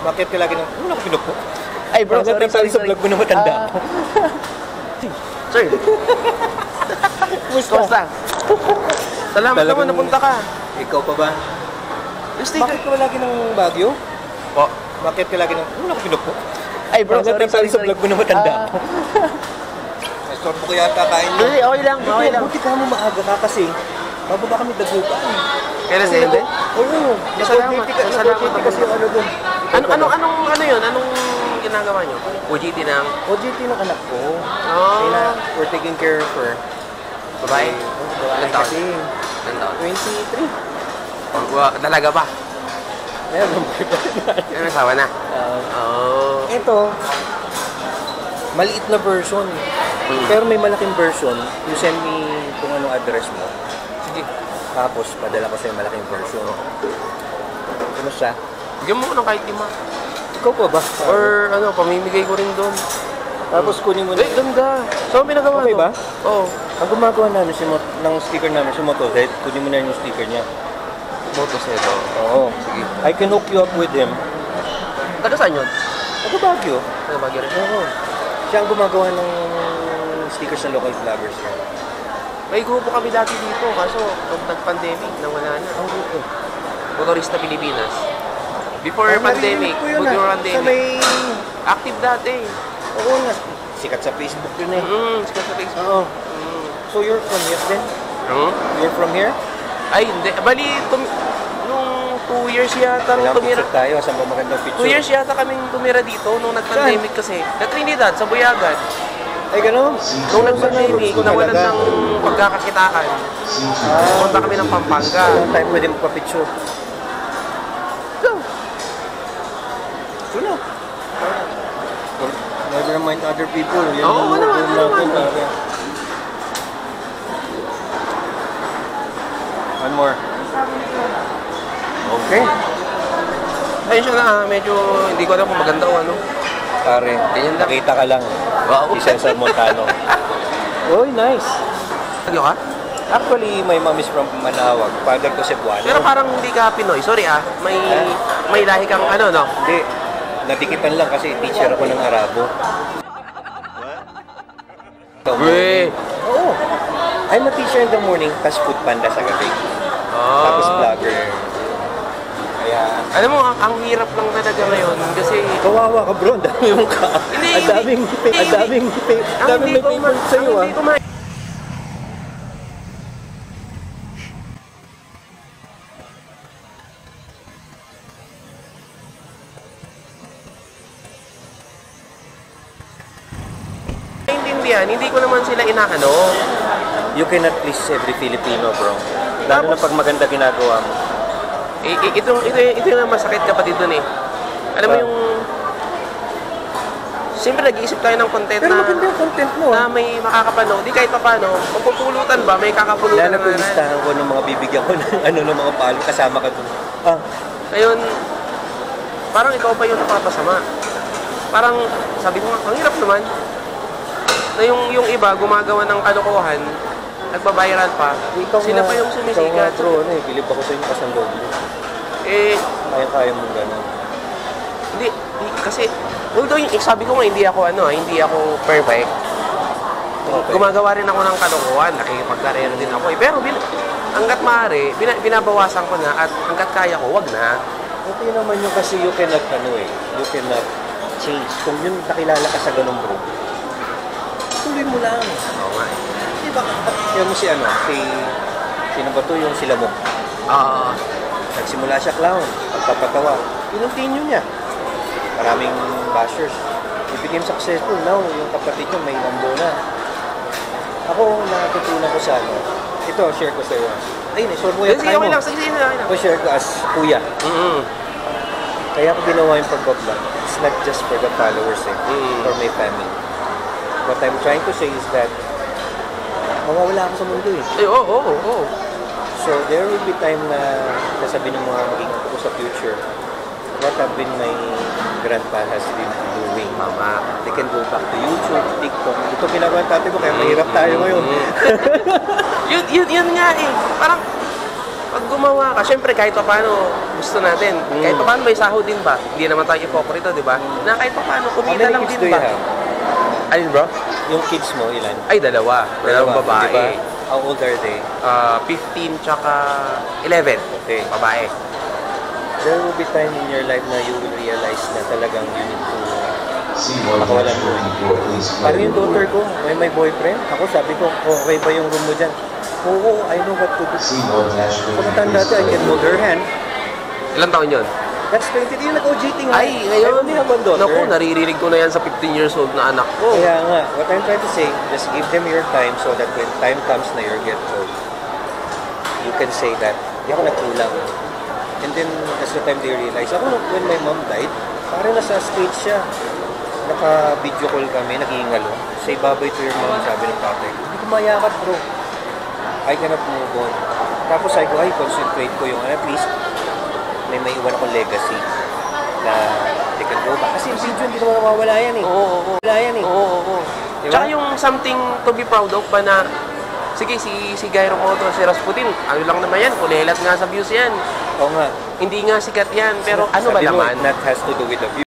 Bakit ka lagi ng... Wala ko pinupo. Ay bro, sorry. Sa vlog mo na matanda. Sir. Kumusta? Salamat naman, napunta ka. Ikaw pa ba? Bakit ka lagi ng Baguio? Po. Bakit ka lagi ng... Wala ko pinupo. Ay bro, sorry. Sa vlog mo na matanda. Storbo ko yata kain mo. Hindi, okay lang. Buti ka mo maaga ka kasi. Bababa kami dagupan. Kailan sa hindi? Oo. Salamat kasi yung ano doon. Ano yun? Anong ginagawa nyo? OJT ng? OJT ng anak ko. Oh. We're taking care of her. Babae? Babae kasi. Ilan taon? 23. Dalaga pa? Meron ba? May asawa na? Ito, maliit na version. Pero may malaking version. You send me kung anong address mo. Sige. Tapos, padala ko sa'yo malaking version. Kumusta? Bigyan mo ko ng kahit lima. Ikaw pa ba? Or pamimigay ko rin doon. Tapos kunin mo na. Ganda. So, may nagawa Okay ba? Oo. Ang gumagawa namin ng sticker namin sa Motohead, kunin mo na yung sticker niya. Motohead, Oo. Sige. I can hook you up with him. Taga saan yun? Taga Baguio. Taga Baguio rin. Oo. Siya ang gumagawa ng stickers ng local vloggers here. May grupo kami dati dito, kaso nung nag-pandemic, nawala na. Ang grupo. Motorista Pilipinas. Before pandemic, Sa may... active dati. Oo nga. Sikat sa Facebook yun eh. Sikat sa Facebook. Oo. So you're from here then? You're from here? Ay, hindi. Bali, nung 2 years yata tumira. Picture tayo, saan ba magandang picture? 2 years yata kaming tumira dito nung nag-pandemic kasi. Na Trinidad, sa Buyagan. Ay, gano'n? Nung nag-pandemic, nawalan ng pagkakakitaan. Pumunta kami ng Pampanga. Ilang tayo pwede magpa-picture? Go! Ito na. Never mind other people. Oo, naman. One more. Okay. Ayun siya na, medyo hindi ko alam kung maganda o ano. Pare, Ganyan lang. nakita ka lang. Wow. Si Cesar Montano. Uy, nice. Lagyo ka? Actually, my mom is from Manawag. Father ko Cebuano. Pero parang hindi ka Pinoy. Sorry may lahi kang no? Hindi. Natikitan lang kasi teacher ako ng Arabo. Weh! Oo. I'm a teacher in the morning, tapos food panda sa gabi. Tapos vlogger. Kaya... Alam mo, ang hirap lang talaga ngayon kasi... Kawawa ka bro, ang dami mong ka. Ang daming may paper sa'yo ah. Hindi ko naman sila inaano. You cannot please every Filipino, bro. Lalo na pag maganda ginagawa mo. Ito yung masakit kapatid dun eh. Alam mo yung... Siyempre nag-iisip tayo ng content Pero maganda yung content mo. Na may makakapanood. Di kahit pa paano, pagpupulutan ba, may kakapulutan Lalo ko listahan ko ng mga bibigyan ko ng mga palo. Kasama ka dun. Ngayon, parang ikaw pa yung napapasama. Parang, sabi ko nga, ang hirap naman. Na yung iba gumagawa ng kalokohan, nagbabiral pa, sila pa yung sumisikat. Ikaw nga bro, bilib ako sa inyo kasandog. Kaya mo gano'n. Hindi, kasi, although sabi ko nga, hindi ako perfect. Okay. Gumagawa rin ako ng kalokohan, nakikipagkarera din ako. Pero hanggat maaari, binabawasan ko na at hanggat kaya ko, wag na. Okay naman yung kasi you cannot change. Kung yun nakilala ka sa ganun bro, tuloy mo lang. Oo nga eh. Diba? Kaya mo sino ba to yung sila mo? Nagsimula siya clown, pagpapatawa. Continue niya. Maraming bashers. He became successful. Now, yung kapatid niya may lambo na. Ako, nakatutunan ko sa ito, share ko sa iyo. Ayun, share mo yan. Sige, okay lang. Sige lang. Ito, share ko as kuya. Kaya ako ginawa yung pag-vlog. It's not just for the followers for my family. What I'm trying to say is that mawawala ako sa mundo eh. Oo. So there will be time na sasabihin ng mga maging ko sa future what have been my grandpa has been doing. Mama. They can go back to YouTube, TikTok. Ito ginagawa ng tatay ko kaya mahirap tayo ngayon. yun nga eh. Parang pag gumawa ka, syempre kahit pa paano gusto natin. Kahit pa paano may sahod din ba? Hindi naman tayo hypocrite, di ba? Na kahit pa paano How kumita many lang kids din do you ba? have? Alin bro? Yung kids mo, ilan? Ay, dalawa. Dalawang babae. Diba? How old are they? 15 tsaka 11. Okay. Babae. There will be time in your life na you will realize na talagang you need to makawalan mo. Parang yung daughter ko, may boyfriend. Ako sabi ko, okay ba yung room mo dyan? Oo, I know what to do. So matanda dati, I can hold her hand. Ilang taon yun? That's 20. Yung nag-OJT nga. Ay, ngayon. I only have one daughter. Naku, naririnig ko na yan sa 15 years old na anak ko. Kaya nga, what I'm trying to say, just give them your time so that when time comes na you get old, you can say that, di ako nagkulang. And then, that's the time they realize. Ako, when my mom died, parang nasa stage siya. Naka-video call kami, nag-iingalo. Say bye-bye to your mom, sabi ng tatay. Hindi ko mayakap, bro. I cannot move on. Tapos sabi ko, ay, concentrate ko yung, at least, may iwan akong legacy na they can go back. Kasi yung video, hindi naman mawawala yan eh. Oo. Wala yan eh. Oo. Diba? Tsaka yung something to be proud of ba na, sige, si Guy Romoto, si Rasputin, ano lang naman yan, kulelat nga sa views yan. Oo nga. Hindi nga sikat yan, pero ano ba Sabi mo, naman? that has to do with the view.